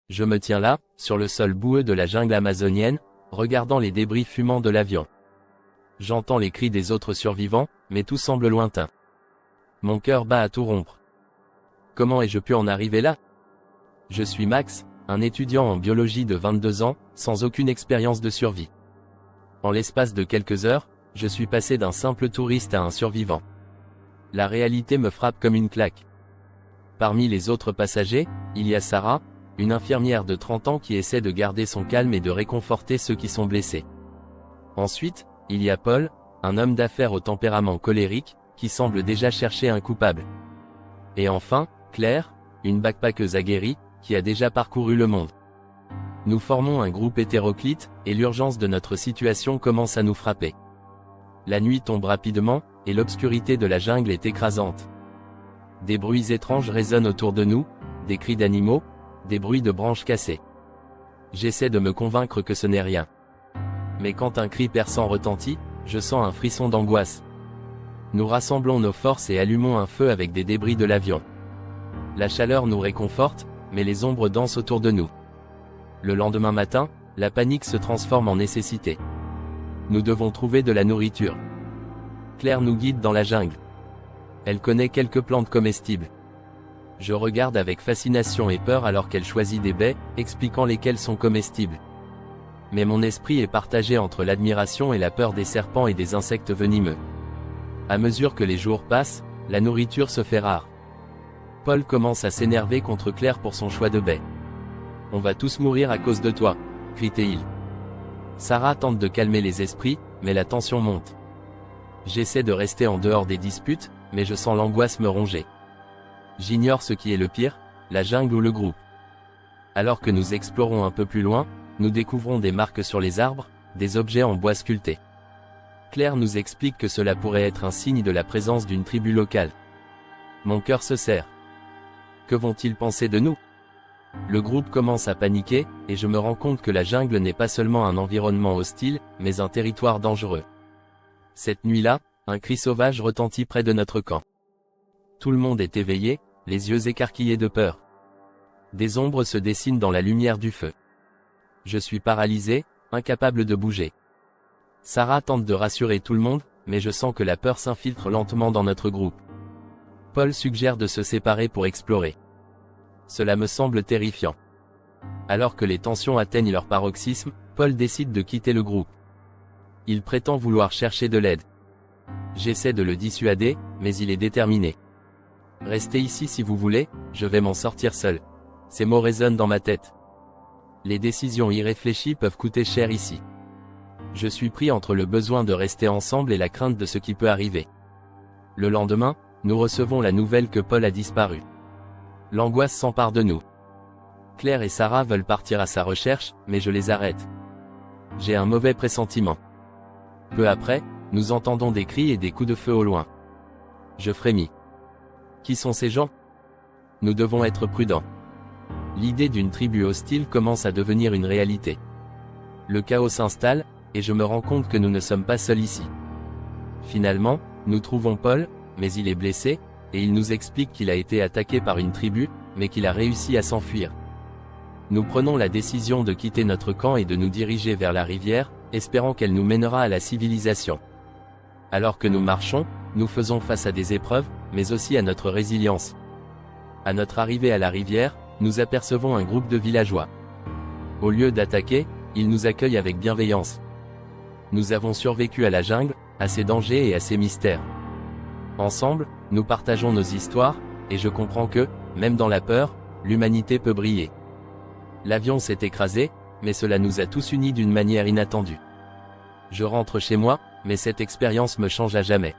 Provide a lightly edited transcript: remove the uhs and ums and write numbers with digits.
Je me tiens là, sur le sol boueux de la jungle amazonienne, regardant les débris fumants de l'avion. J'entends les cris des autres survivants, mais tout semble lointain. Mon cœur bat à tout rompre. Comment ai-je pu en arriver là? Je suis Max, un étudiant en biologie de 22 ans, sans aucune expérience de survie. En l'espace de quelques heures, je suis passé d'un simple touriste à un survivant. La réalité me frappe comme une claque. Parmi les autres passagers, il y a Sarah, une infirmière de 30 ans qui essaie de garder son calme et de réconforter ceux qui sont blessés. Ensuite, il y a Paul, un homme d'affaires au tempérament colérique, qui semble déjà chercher un coupable. Et enfin, Claire, une backpackeuse aguerrie, qui a déjà parcouru le monde. Nous formons un groupe hétéroclite, et l'urgence de notre situation commence à nous frapper. La nuit tombe rapidement, et l'obscurité de la jungle est écrasante. Des bruits étranges résonnent autour de nous, des cris d'animaux, des bruits de branches cassées. J'essaie de me convaincre que ce n'est rien. Mais quand un cri perçant retentit, je sens un frisson d'angoisse. Nous rassemblons nos forces et allumons un feu avec des débris de l'avion. La chaleur nous réconforte, mais les ombres dansent autour de nous. Le lendemain matin, la panique se transforme en nécessité. Nous devons trouver de la nourriture. Claire nous guide dans la jungle. Elle connaît quelques plantes comestibles. Je regarde avec fascination et peur alors qu'elle choisit des baies, expliquant lesquelles sont comestibles. Mais mon esprit est partagé entre l'admiration et la peur des serpents et des insectes venimeux. À mesure que les jours passent, la nourriture se fait rare. Paul commence à s'énerver contre Claire pour son choix de baies. « On va tous mourir à cause de toi », crie-t-il. Sarah tente de calmer les esprits, mais la tension monte. J'essaie de rester en dehors des disputes, mais je sens l'angoisse me ronger. J'ignore ce qui est le pire, la jungle ou le groupe. Alors que nous explorons un peu plus loin, nous découvrons des marques sur les arbres, des objets en bois sculptés. Claire nous explique que cela pourrait être un signe de la présence d'une tribu locale. Mon cœur se serre. Que vont-ils penser de nous? Le groupe commence à paniquer, et je me rends compte que la jungle n'est pas seulement un environnement hostile, mais un territoire dangereux. Cette nuit-là, un cri sauvage retentit près de notre camp. Tout le monde est éveillé, les yeux écarquillés de peur. Des ombres se dessinent dans la lumière du feu. Je suis paralysé, incapable de bouger. Sarah tente de rassurer tout le monde, mais je sens que la peur s'infiltre lentement dans notre groupe. Paul suggère de se séparer pour explorer. Cela me semble terrifiant. Alors que les tensions atteignent leur paroxysme, Paul décide de quitter le groupe. Il prétend vouloir chercher de l'aide. J'essaie de le dissuader, mais il est déterminé. « Restez ici si vous voulez, je vais m'en sortir seul. » Ces mots résonnent dans ma tête. Les décisions irréfléchies peuvent coûter cher ici. Je suis pris entre le besoin de rester ensemble et la crainte de ce qui peut arriver. Le lendemain, nous recevons la nouvelle que Paul a disparu. L'angoisse s'empare de nous. Claire et Sarah veulent partir à sa recherche, mais je les arrête. J'ai un mauvais pressentiment. Peu après, nous entendons des cris et des coups de feu au loin. Je frémis. Qui sont ces gens? Nous devons être prudents. L'idée d'une tribu hostile commence à devenir une réalité. Le chaos s'installe, et je me rends compte que nous ne sommes pas seuls ici. Finalement, nous trouvons Paul, mais il est blessé, et il nous explique qu'il a été attaqué par une tribu, mais qu'il a réussi à s'enfuir. Nous prenons la décision de quitter notre camp et de nous diriger vers la rivière, espérant qu'elle nous mènera à la civilisation. Alors que nous marchons, nous faisons face à des épreuves, mais aussi à notre résilience. À notre arrivée à la rivière, nous apercevons un groupe de villageois. Au lieu d'attaquer, ils nous accueillent avec bienveillance. Nous avons survécu à la jungle, à ses dangers et à ses mystères. Ensemble, nous partageons nos histoires, et je comprends que, même dans la peur, l'humanité peut briller. L'avion s'est écrasé, mais cela nous a tous unis d'une manière inattendue. Je rentre chez moi, mais cette expérience me change à jamais.